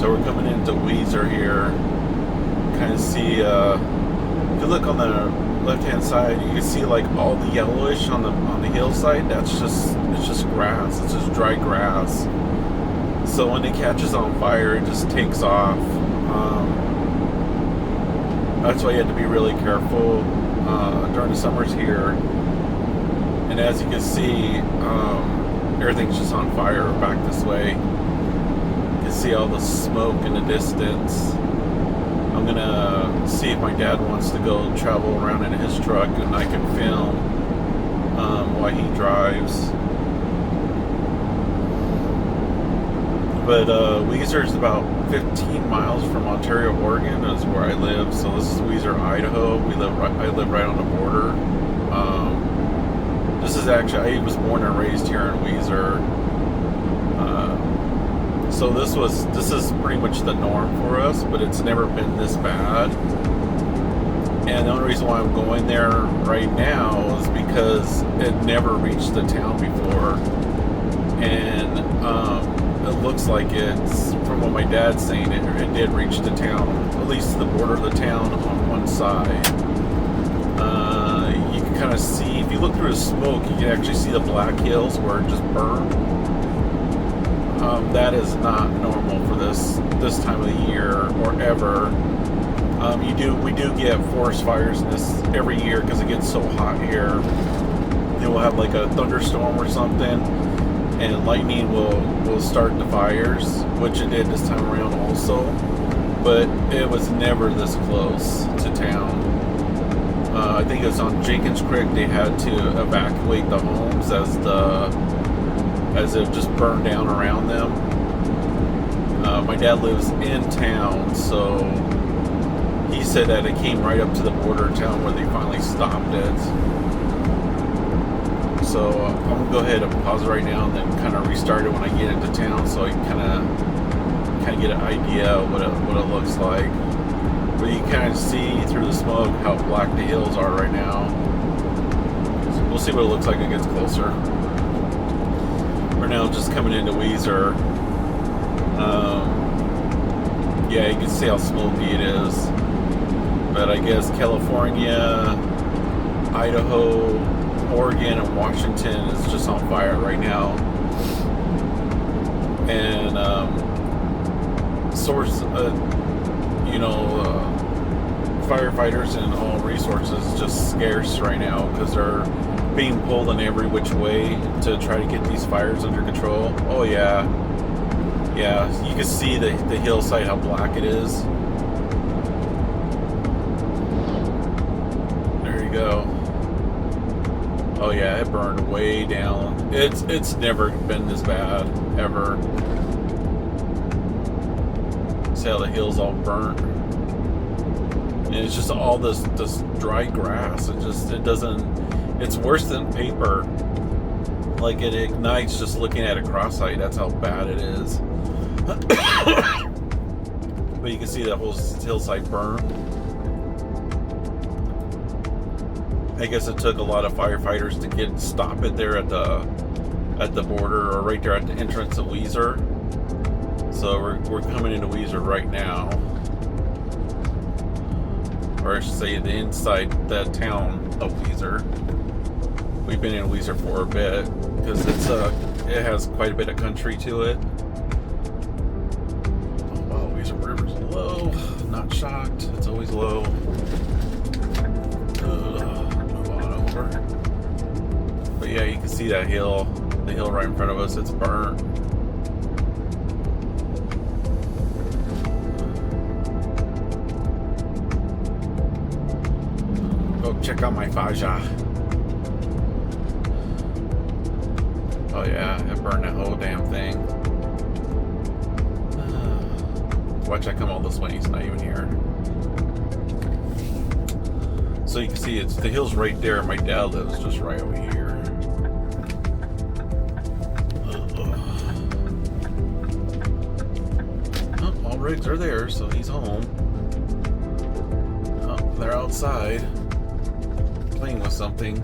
So we're coming into Weiser here. Kind of see, if you look on the left-hand side, you can see like all the yellowish on the hillside. It's just grass. It's just dry grass. So when it catches on fire, it just takes off. That's why you have to be really careful during the summers here. And as you can see, everything's just on fire back this way. You can see all the smoke in the distance. I'm gonna see if my dad wants to go travel around in his truck and I can film while he drives. But Weiser is about 15 miles from Ontario, Oregon, is where I live. So this is Weiser, Idaho. I live right on the border. This is actually, I was born and raised here in Weiser. So this is pretty much the norm for us, but it's never been this bad. And the only reason why I'm going there right now is because it never reached the town before. And it looks like it's, from what my dad's saying, it did reach the town, at least the border of the town on one side. You can kind of see, if you look through the smoke, you can actually see the black hills where it just burned. That is not normal for this time of the year or ever. We do get forest fires in this every year because it gets so hot here. It will have like a thunderstorm or something, and lightning will start the fires, which it did this time around also. But it was never this close to town. I think it was on Jenkins Creek. They had to evacuate the homes as it just burned down around them. My dad lives in town, so he said that it came right up to the border of town where they finally stopped it. So I'm going to go ahead and pause it right now and then kind of restart it when I get into town, so I can kind of get an idea of what it looks like. But you kind of see through the smoke how black the hills are right now. So we'll see what it looks like when it gets closer. We're now just coming into Weiser. Yeah, you can see how smoky it is. But I guess California, Idaho, Oregon, and Washington is just on fire right now. And firefighters and all resources just scarce right now because they're being pulled in every which way to try to get these fires under control. Oh yeah, you can see the hillside, how black it is. There you go. Oh yeah, it burned way down. It's never been this bad ever. See how the hills all burnt. And it's just all this dry grass. It's worse than paper. Like, it ignites just looking at it cross-eyed. That's how bad it is. But you can see that whole hillside burn. I guess it took a lot of firefighters to stop it there at the border, or right there at the entrance of Weiser. So we're coming into Weiser right now. Or I should say the inside the town of Weiser. We've been in Weiser for a bit because it has quite a bit of country to it. Oh wow, Weiser River's low. Not shocked. It's always low. Move on over. But yeah, you can see that hill. The hill right in front of us. It's burnt. Check out my Faja. Oh yeah, it burned that whole damn thing. Watch I come all this way, he's not even here. So you can see the hill's right there. My dad lives just right over here. Oh, all rigs are there, so he's home. Oh, they're outside playing with something.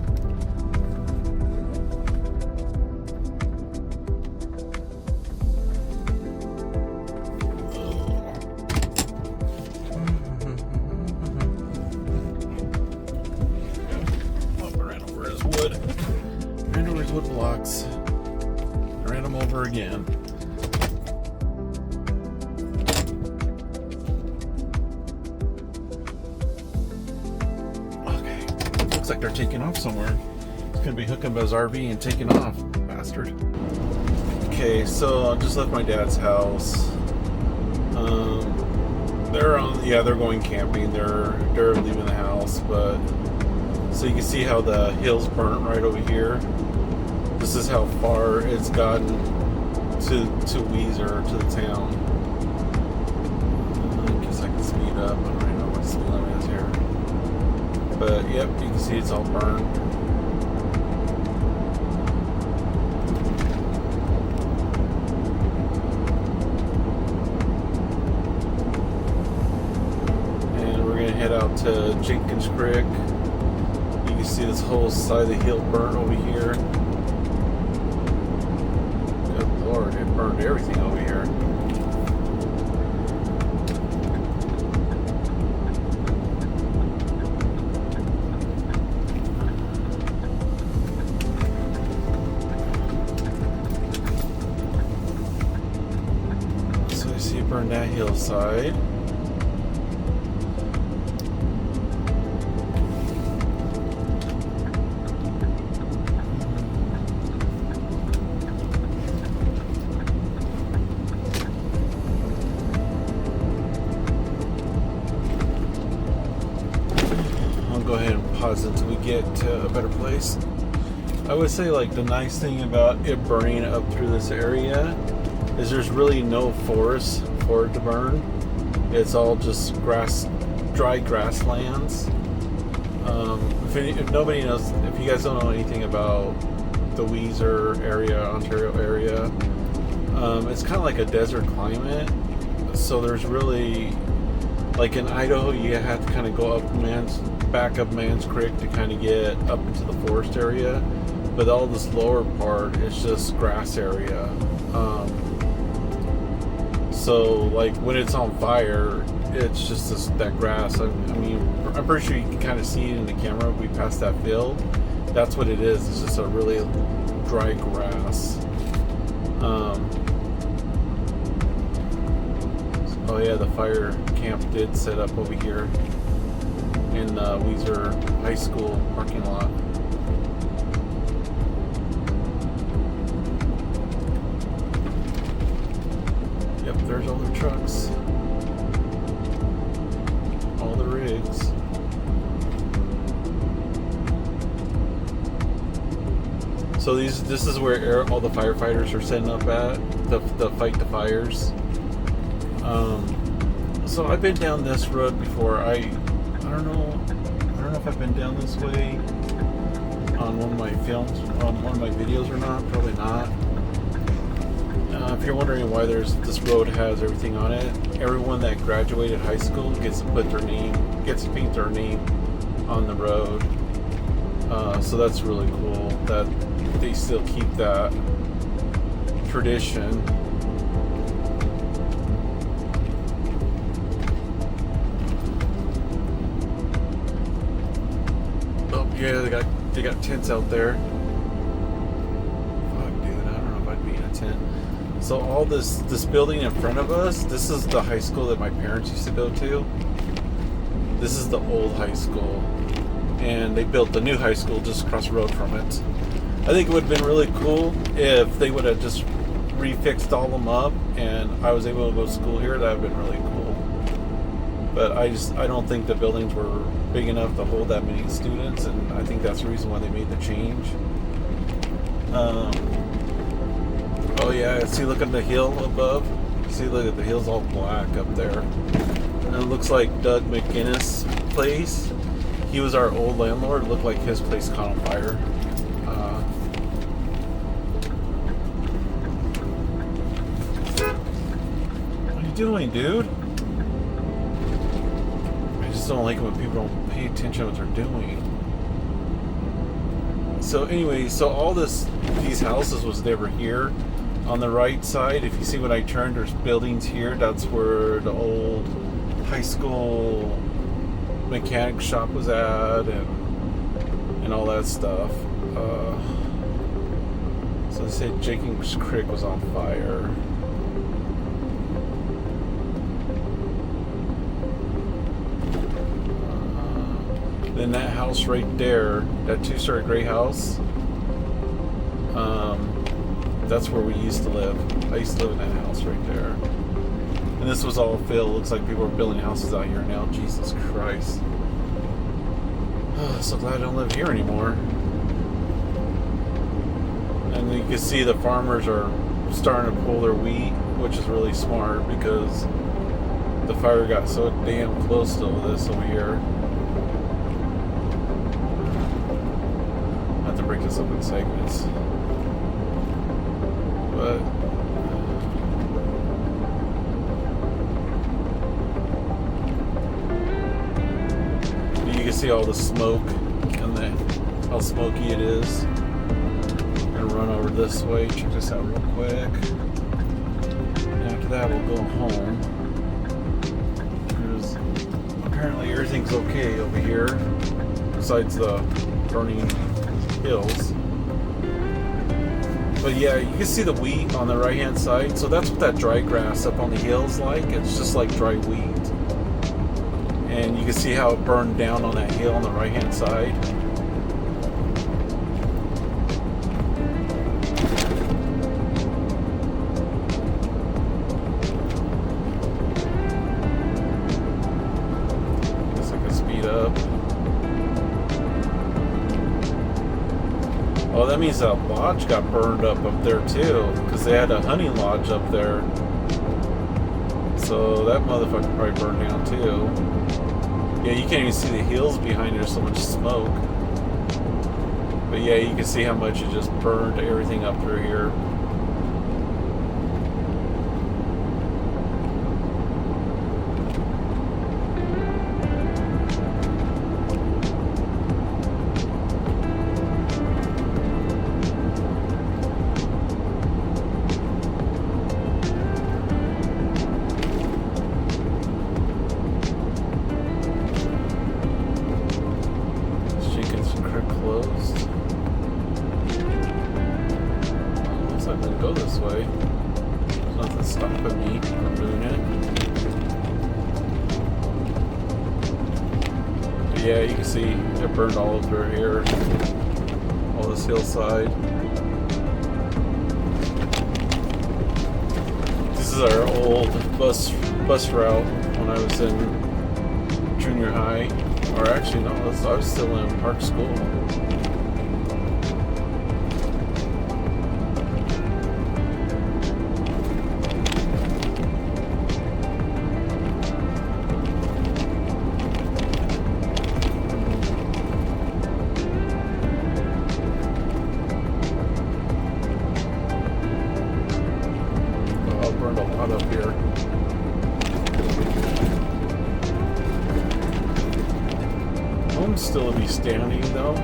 like they're taking off somewhere. He's gonna be hooking up his RV and taking off, bastard. Okay, so I just left my dad's house. They're going camping. They're leaving the house, but so you can see how the hill's burnt right over here. This is how far it's gotten to Weiser, to the town. I guess I can speed up. I don't even know what the speed limit is here. But yep, you can see it's all burned. And we're gonna head out to Jenkins Creek. You can see this whole side of the hill burnt over here. Good Lord, it burned everything over here. So you see it burn that hillside. Go ahead and pause until we get to a better place. I would say, like, the nice thing about it burning up through this area is there's really no forest for it to burn. It's all just grass, dry grasslands. If nobody knows, if you guys don't know anything about the Weiser area, Ontario area, it's kind of like a desert climate. So there's really, like in Idaho, you have to kind of go back up Mans Creek to kind of get up into the forest area, but all this lower part is just grass area. So like when it's on fire, it's just that grass. I mean, I'm pretty sure you can kind of see it in the camera. We passed that field. That's what it is. It's just a really dry grass. Oh yeah, the fire camp did set up over here in Weiser High School parking lot. Yep, there's all the trucks, all the rigs. So this is where all the firefighters are setting up at the fight the fires. So I've been down this road before. I don't know if I've been down this way on one of my films, on one of my videos or not. Probably not. If you're wondering why this road has everything on it, everyone that graduated high school gets to paint their name on the road. So that's really cool that they still keep that tradition. Yeah, they got tents out there. Fuck, dude, I don't know if I'd be in a tent. So all this building in front of us, this is the high school that my parents used to go to. This is the old high school, and they built the new high school just across the road from it. I think it would have been really cool if they would have just refixed all of them up, and I was able to go to school here. That would have been really cool. But I don't think the buildings were big enough to hold that many students, and I think that's the reason why they made the change. Oh yeah, see, look at the hill above. See, look at the hill's all black up there. And it looks like Doug McGinnis' place. He was our old landlord. It looked like his place caught on fire. What are you doing, dude? I just don't like it when people don't pay attention to what they're doing. So anyway, so all these houses was never here. On the right side, if you see when I turned, there's buildings here. That's where the old high school mechanic shop was at, and all that stuff. So they said Jenkins Creek was on fire. Then And that house right there, that two-story gray house, that's where we used to live. I used to live in that house right there. And this was all filled. Looks like people are building houses out here now. Jesus Christ. Oh, so glad I don't live here anymore. And you can see the farmers are starting to pull their wheat, which is really smart because the fire got so damn close to this over here. I have to break this up in segments. But you can see all the smoke and how smoky it is. I'm gonna run over this way, check this out real quick. And after that we'll go home. Because apparently everything's okay over here, besides the burning hills. But yeah, you can see the wheat on the right hand side. So that's what that dry grass up on the hill's like. It's just like dry wheat. And you can see how it burned down on that hill on the right hand side. Guess I can speed up. Oh, that means that lodge got burned up there too, because they had a hunting lodge up there. So that motherfucker probably burned down too. Yeah, you can't even see the hills behind it. There's so much smoke. But yeah, you can see how much it just burned everything up through here. Go this way. There's nothing stopping me from doing it. But yeah, you can see it burned all over here, all this hillside. This is our old bus route when I was in junior high, or actually no, I was still in Park School. Burned a lot up here. Homes still be standing though.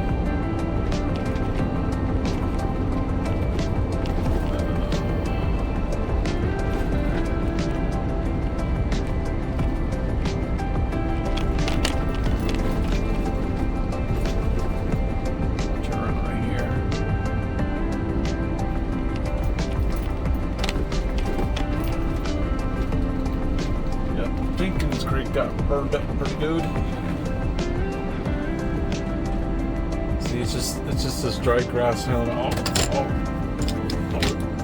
Got burned up pretty good. See, it's just this dry grass. I'll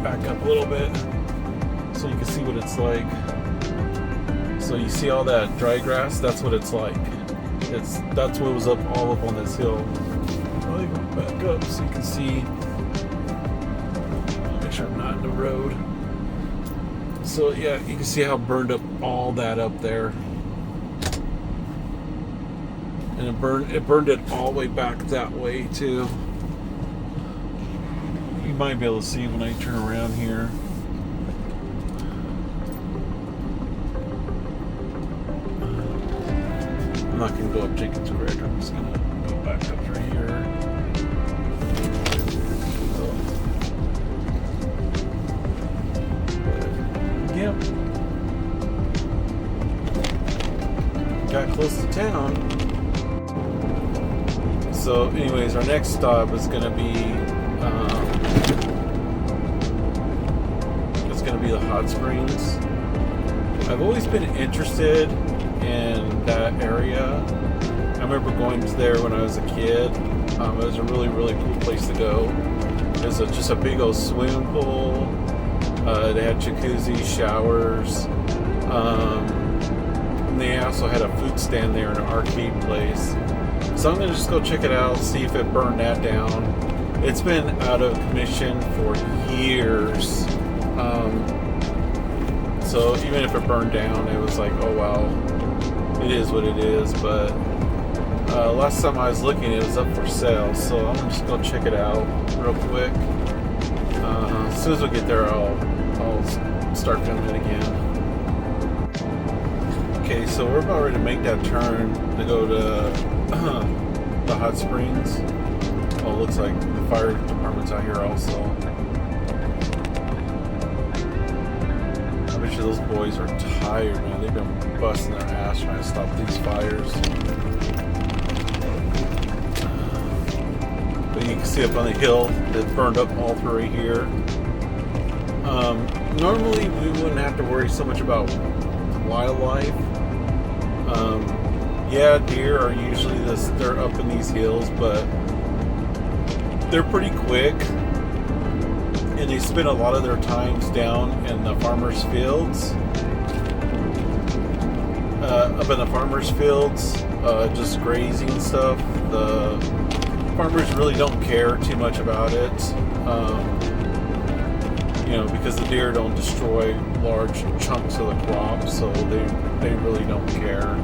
back up a little bit so you can see what it's like. So you see all that dry grass? That's what it's like. That's what was all up on this hill. I'll go back up so you can see. Make sure I'm not in the road. So yeah, you can see how burned up all that up there. And it burned it all the way back that way too. You might be able to see when I turn around here. I'm not going to go up Jenkins Ridge. I'm just going to go back up through here. Yep. Got close to town. So anyways, our next stop is going to be the hot springs. I've always been interested in that area, I remember going to there when I was a kid. It was a really, really cool place to go. It was just a big old swimming pool. They had jacuzzi, showers. And they also had a food stand there and an arcade place. So I'm going to just go check it out, see if it burned that down. It's been out of commission for years. So even if it burned down, it was like, oh well, it is what it is. But last time I was looking, it was up for sale. So I'm just going to check it out real quick. As soon as we get there, I'll start filming again. Okay, so we're about ready to make that turn to go to the hot springs. Oh, it looks like the fire department's out here also. I bet you those boys are tired, man. They've been busting their ass trying to stop these fires. But you can see up on the hill that burned up all through right here. Normally we wouldn't have to worry so much about wildlife. Yeah, deer are usually they're up in these hills, but they're pretty quick, and they spend a lot of their times down in the farmers' fields. Up in the farmers' fields, just grazing stuff. The farmers really don't care too much about it, because the deer don't destroy large chunks of the crop, so they really don't care.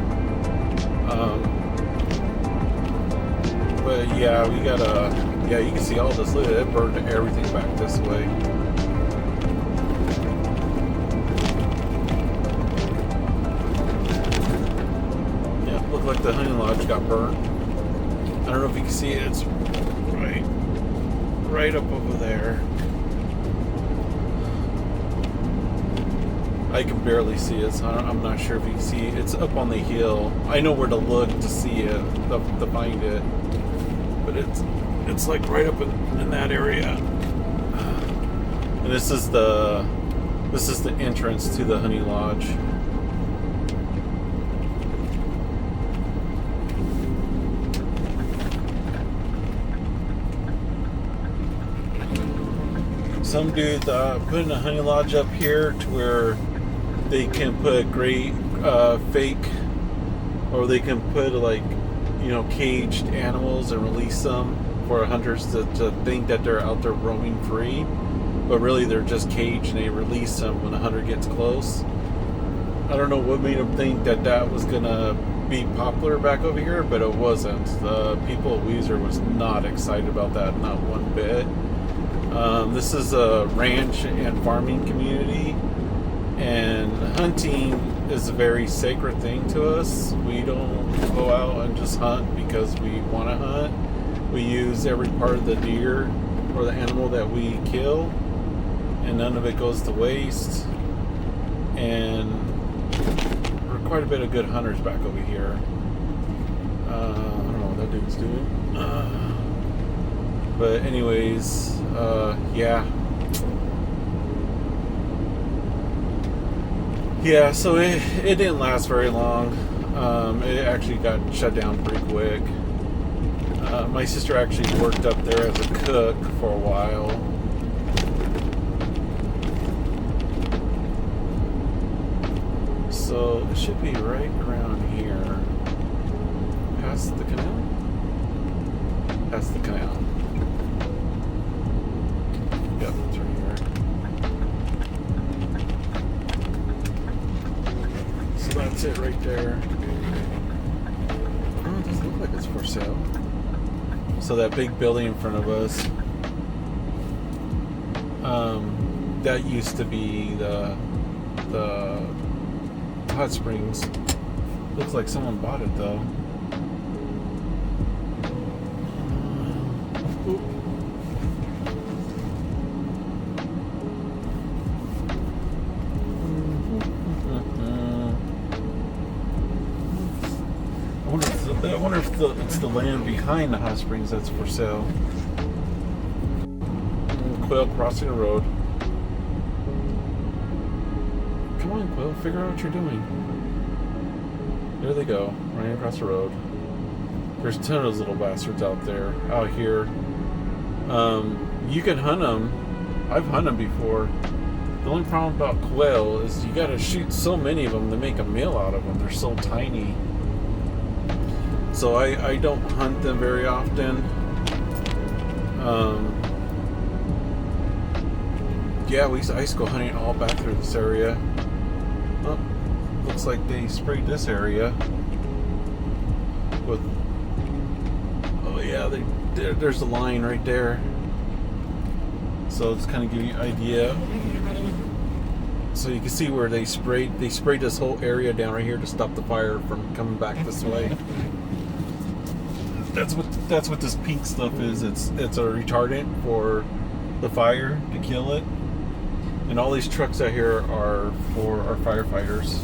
But yeah, you can see all this. Look at it, it burned everything back this way. Yeah, looked like the hunting lodge got burnt. I don't know if you can see it. It's right up over there. I can barely see it, so I'm not sure if you can see it. It's up on the hill. I know where to look to see it, to find it. But it's like right up in that area. And this is the entrance to the honey lodge. Some dude putting a honey lodge up here to where they can put great fake, or they can put caged animals and release them for hunters to think that they're out there roaming free, but really they're just caged and they release them when a hunter gets close. I don't know what made them think that was gonna be popular back over here, but it wasn't. The people of Weiser was not excited about that, not one bit. This is a ranch and farming community, and hunting is a very sacred thing to us. We don't go out and just hunt because we want to hunt. We use every part of the deer or the animal that we kill, and none of it goes to waste. And we're quite a bit of good hunters back over here. I don't know what that dude's doing. But anyways, yeah. Yeah, so it didn't last very long. It actually got shut down pretty quick. My sister actually worked up there as a cook for a while. So it should be right around here. Past the canal? Past the canal. Yep, it's right here. So that's it right there. Oh, it doesn't look like it's for sale. So that big building in front of us, that used to be the hot springs. Looks like someone bought it though. I wonder if it's the land behind the hot springs that's for sale. Quail crossing the road. Come on, Quail, figure out what you're doing. There they go, running across the road. There's a ton of those little bastards out there, out here. You can hunt them. I've hunted them before. The only problem about quail is you gotta shoot so many of them to make a meal out of them. They're so tiny. So I don't hunt them very often. Yeah, I used to go hunting all back through this area. Oh, looks like they sprayed this area with. Oh yeah, there's a line right there. So it's kind of give you an idea. So you can see where they sprayed this whole area down right here to stop the fire from coming back this way. That's what this pink stuff is. It's a retardant for the fire to kill it. And all these trucks out here are for our firefighters.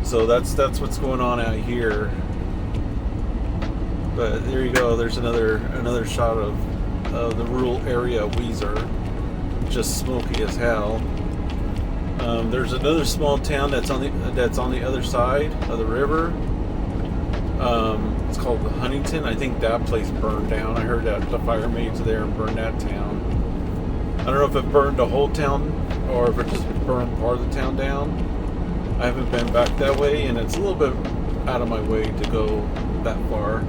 So that's what's going on out here. But there you go. There's another shot of the rural area of Weiser, just smoky as hell. There's another small town that's on the other side of the river. It's called Huntington. I think that place burned down. I heard that the fire maids there and burned that town. I don't know if it burned the whole town or if it just burned part of the town down. I haven't been back that way, and it's a little bit out of my way to go that far.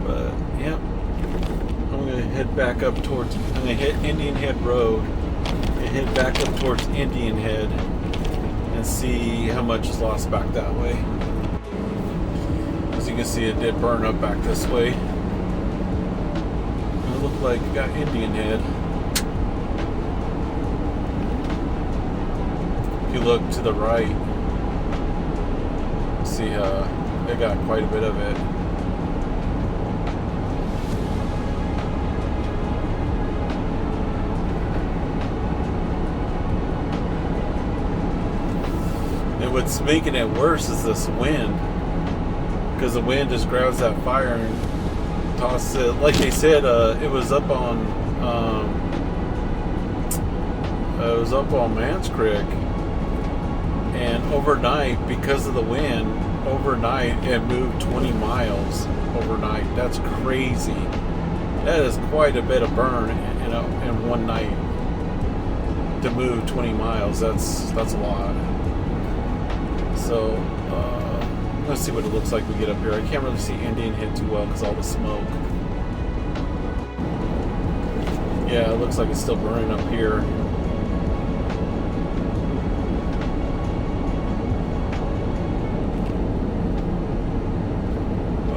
But yeah, I'm gonna head back up towards. I'm gonna hit Indian Head Road and head back up towards Indian Head and see how much is lost back that way. As you can see, it did burn up back this way. It looked like it got Indian Head. If you look to the right, see it got quite a bit of it. And what's making it worse is this wind, because the wind just grabs that fire and tosses it. Like they said, it was up on Mans Creek, and overnight, because of the wind, it moved 20 miles overnight. That's crazy. That is quite a bit of burn in one night. To move 20 miles, that's a lot. So let's see what it looks like we get up here. I can't really see Indian Head too well because all the smoke. Yeah, it looks like it's still burning up here.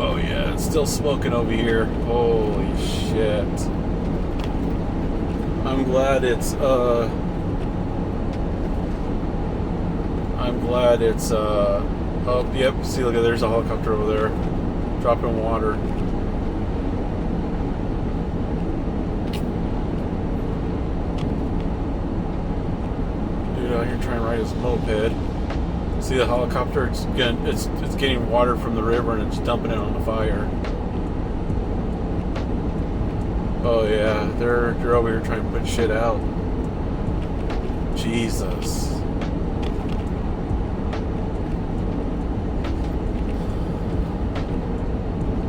Oh yeah, it's still smoking over here. Holy shit. I'm glad it's oh yep, see, look, there's a helicopter over there dropping water. Dude out here trying to ride his moped. See the helicopter? It's getting water from the river and it's dumping it on the fire. Oh yeah, they're over here trying to put shit out. Jesus.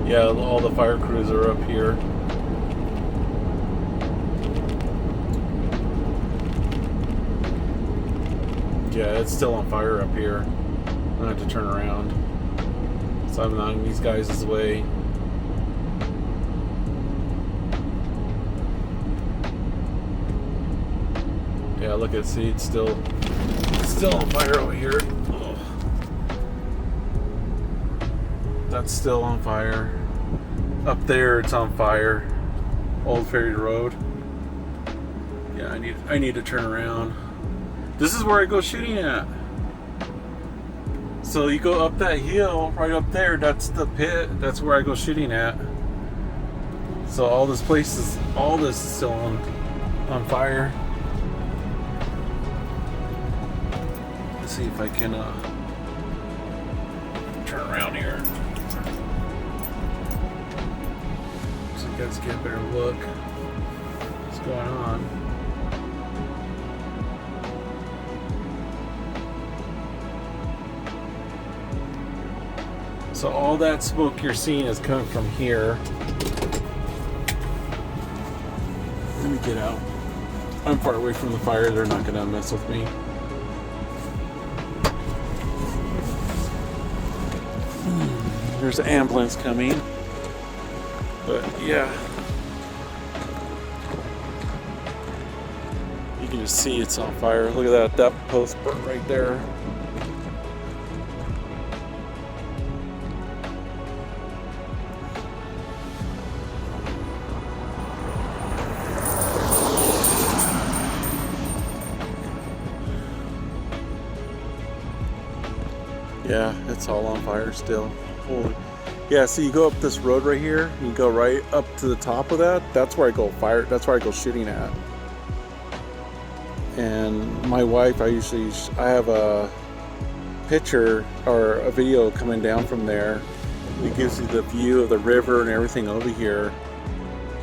Yeah, all the fire crews are up here. Yeah, it's still on fire up here. I'm gonna have to turn around, so I'm not in these guys' way. Yeah, look at, see, it's still on fire over here. Oh. That's still on fire. Up there, it's on fire. Old Ferry Road. Yeah, I need to turn around. This is where I go shooting at. So you go up that hill, right up there, that's the pit. That's where I go shooting at. So all this is still on fire. Let's see if I can turn around here. So you guys get a better look. going on. So all that smoke you're seeing is coming from here. Let me get out. I'm far away from the fire. They're not going to mess with me. There's an ambulance coming. But yeah. You can just see it's on fire. Look at that post burnt right there. Yeah, it's all on fire still. Holy. Yeah, so you go up this road right here, you go right up to the top of that. That's where I go shooting at. And my wife, I have a picture or a video coming down from there. It gives you the view of the river and everything over here.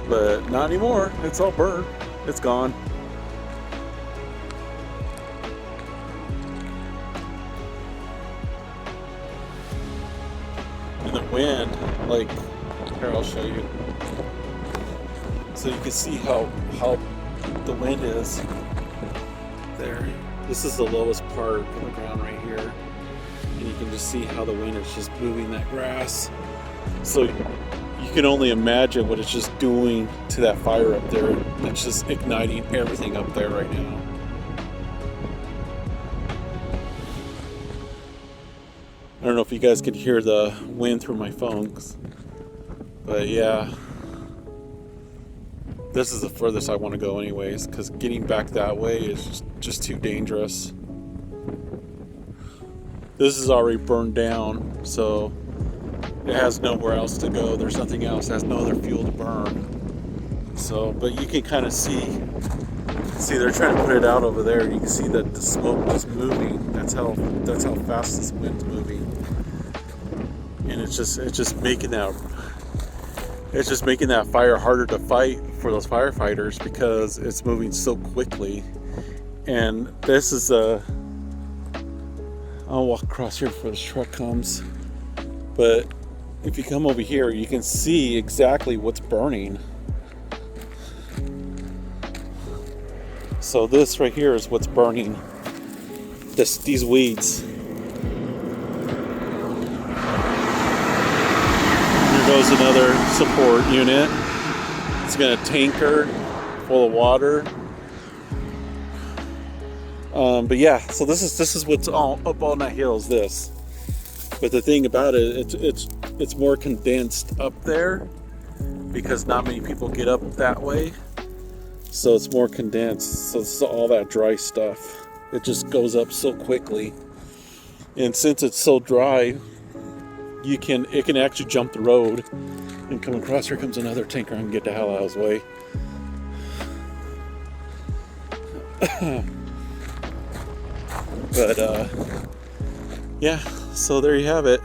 But not anymore. It's all burnt. It's gone. The wind, like, here, I'll show you. So you can see how the wind is there. This is the lowest part of the ground right here, and you can just see how the wind is just moving that grass. So you can only imagine what it's just doing to that fire up there. It's just igniting everything up there right now. I don't know if you guys could hear the wind through my phone, but yeah, this is the furthest I want to go anyways, because getting back that way is just too dangerous. This is already burned down, so it has nowhere else to go. There's nothing else. It has no other fuel to burn. So, but you can kind of see they're trying to put it out over there. You can see that the smoke is moving. That's how fast this wind's moving. And it's just making that fire harder to fight for those firefighters because it's moving so quickly. And this is I'll walk across here before the truck comes. But if you come over here, you can see exactly what's burning. So this right here is what's burning. These weeds. Here goes another support unit. It's got a tanker full of water. But yeah, so this is what's all up on that hill is this. But the thing about it, it's more condensed up there because not many people get up that way. So it's more condensed. So it's all that dry stuff. It just goes up so quickly. And since it's so dry, it can actually jump the road and come across. Here comes another tanker and get the hell out of his way. But yeah, so there you have it.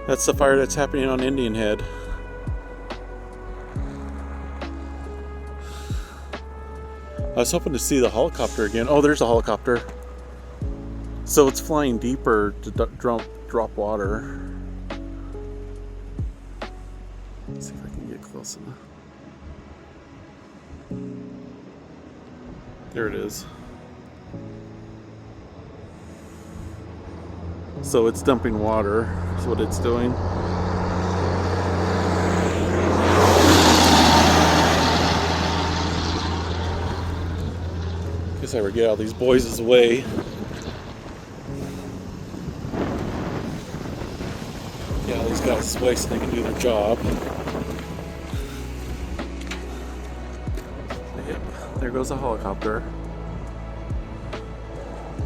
That's the fire that's happening on Indian Head. I was hoping to see the helicopter again. Oh, there's a helicopter. So it's flying deeper to drop water. Let's see if I can get close enough. There it is. So it's dumping water. That's what it's doing. Guess I would get all these boys' way. Get all these guys' way so they can do their job. Yep, there goes a helicopter.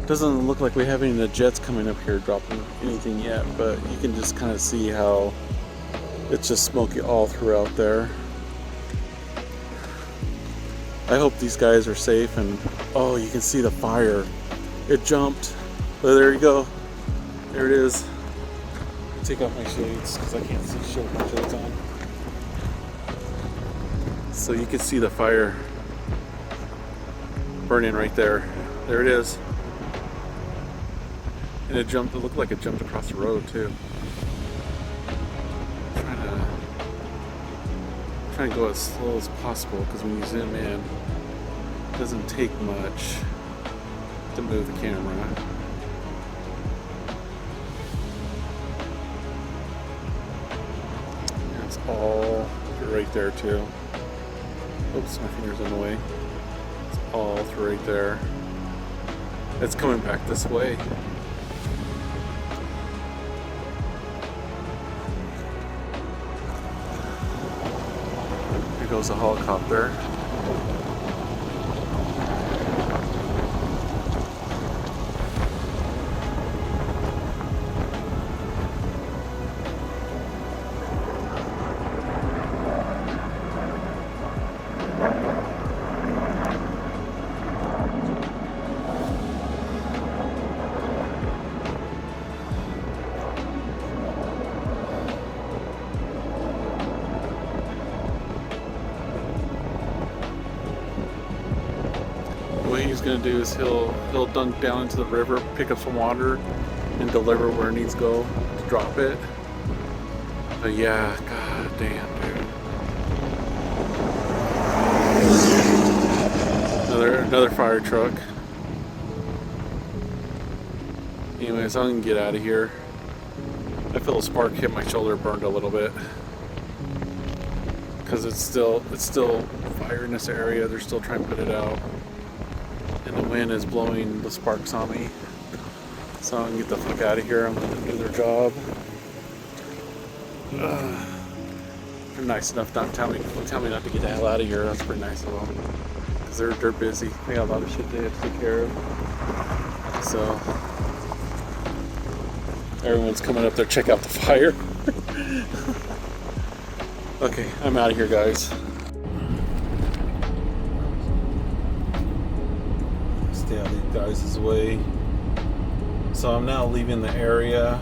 Doesn't look like we have any of the jets coming up here dropping anything yet, but you can just kind of see how it's just smoky all throughout there. I hope these guys are safe. And oh, you can see the fire. It jumped. But there you go. There it is. Take off my shades because I can't see my shades on. So you can see the fire. burning right there. There it is. And it jumped, it looked like it jumped across the road too. Trying to go as slow as possible because when you zoom in, it doesn't take much to move the camera. And it's all right there too. Oops, my finger's in the way. It's all through right there. It's coming back this way. Here goes a helicopter. What he's gonna do is he'll dunk down into the river, pick up some water, and deliver where it needs to go to drop it. But yeah, god damn, dude. Another fire truck. Anyways, I'm gonna get out of here. I feel a spark hit my shoulder, burned a little bit. Because it's still fire in this area. They're still trying to put it out. And the wind is blowing the sparks on me. So I'm gonna get the fuck out of here. I'm gonna do their job. They're nice enough not to tell me not to get the hell out of here. That's pretty nice of them. Because they're busy. They got a lot of shit they have to take care of. So everyone's coming up there to check out the fire. Okay, I'm out of here, guys. Stay out of these guys' way. So I'm now leaving the area.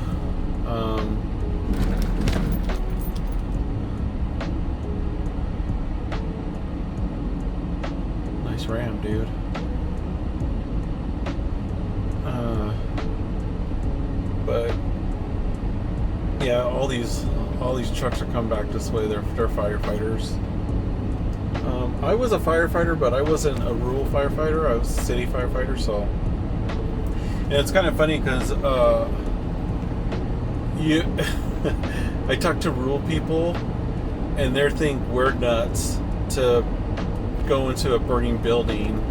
Nice Ram, dude. But yeah, all these trucks are coming back this way. They're firefighters. I was a firefighter, but I wasn't a rural firefighter. I was a city firefighter. So, and it's kind of funny because I talk to rural people, and they think we're nuts to go into a burning building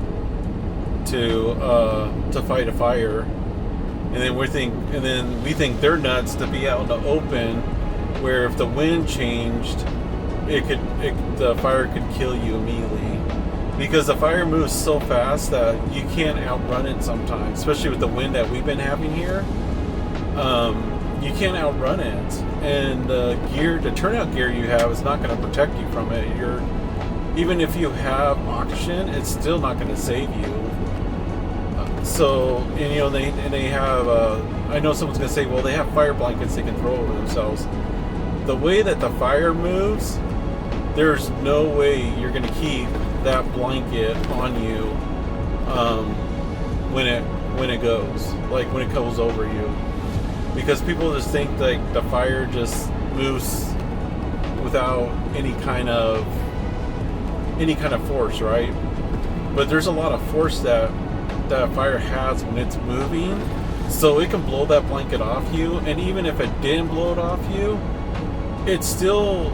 to fight a fire, and then we think they're nuts to be out in the open, where if the wind changed, the fire could kill you immediately, because the fire moves so fast that you can't outrun it sometimes, especially with the wind that we've been having here. You can't outrun it, and the turnout gear you have is not going to protect you from it. Even if you have oxygen, it's still not going to save you. So, and they have. I know someone's going to say, well, they have fire blankets they can throw over themselves. The way that the fire moves, there's no way you're going to keep that blanket on you when it goes, like when it goes over you, because people just think like the fire just moves without any kind of force, right? But there's a lot of force that fire has when it's moving, so it can blow that blanket off you, and even if it didn't blow it off you, it's still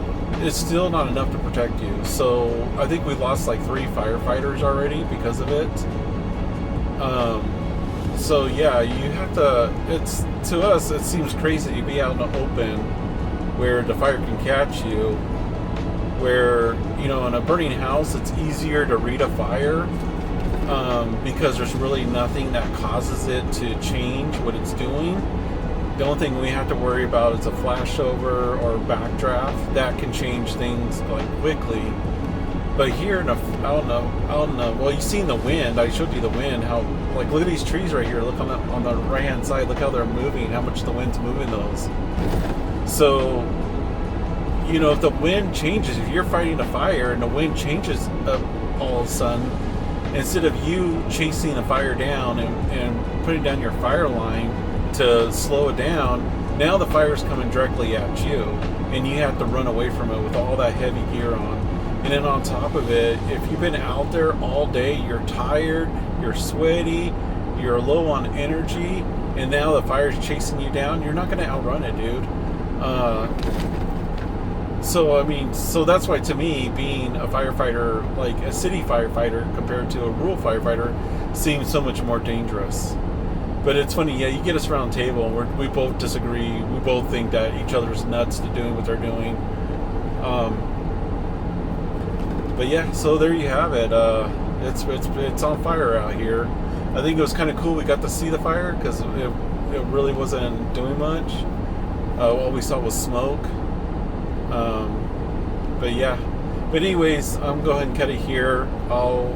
not enough to protect you. So I think we lost like 3 firefighters already because of it. So yeah, you have to. To us, it seems crazy to be out in the open where the fire can catch you. Where in a burning house, it's easier to read a fire because there's really nothing that causes it to change what it's doing. The only thing we have to worry about is a flashover or backdraft that can change things like quickly. But here well, you've seen the wind. I showed you the wind. How, like, look at these trees right here. Look on the right hand side. Look how they're moving. How much the wind's moving those. So, if the wind changes, if you're fighting a fire and the wind changes all of a sudden, instead of you chasing a fire down and putting down your fire line to slow it down, now the fire's coming directly at you, and you have to run away from it with all that heavy gear on. And then on top of it, if you've been out there all day, you're tired, you're sweaty, you're low on energy, and now the fire's chasing you down, you're not going to outrun it, dude. So that's why, to me, being a firefighter, like a city firefighter compared to a rural firefighter, seems so much more dangerous. But it's funny, yeah, you get us around the table and we both disagree. We both think that each other's nuts to doing what they're doing. But yeah, so there you have it. It's on fire out here. I think it was kind of cool we got to see the fire, because it really wasn't doing much. All we saw was smoke. But yeah. But anyways, I'm going to go ahead and cut it here. I'll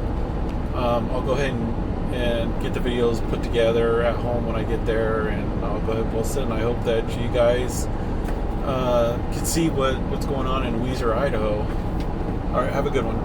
go ahead and get the videos put together at home when I get there, and I'll go ahead and post it. And I hope that you guys can see what's going on in Weiser, Idaho. All right, have a good one.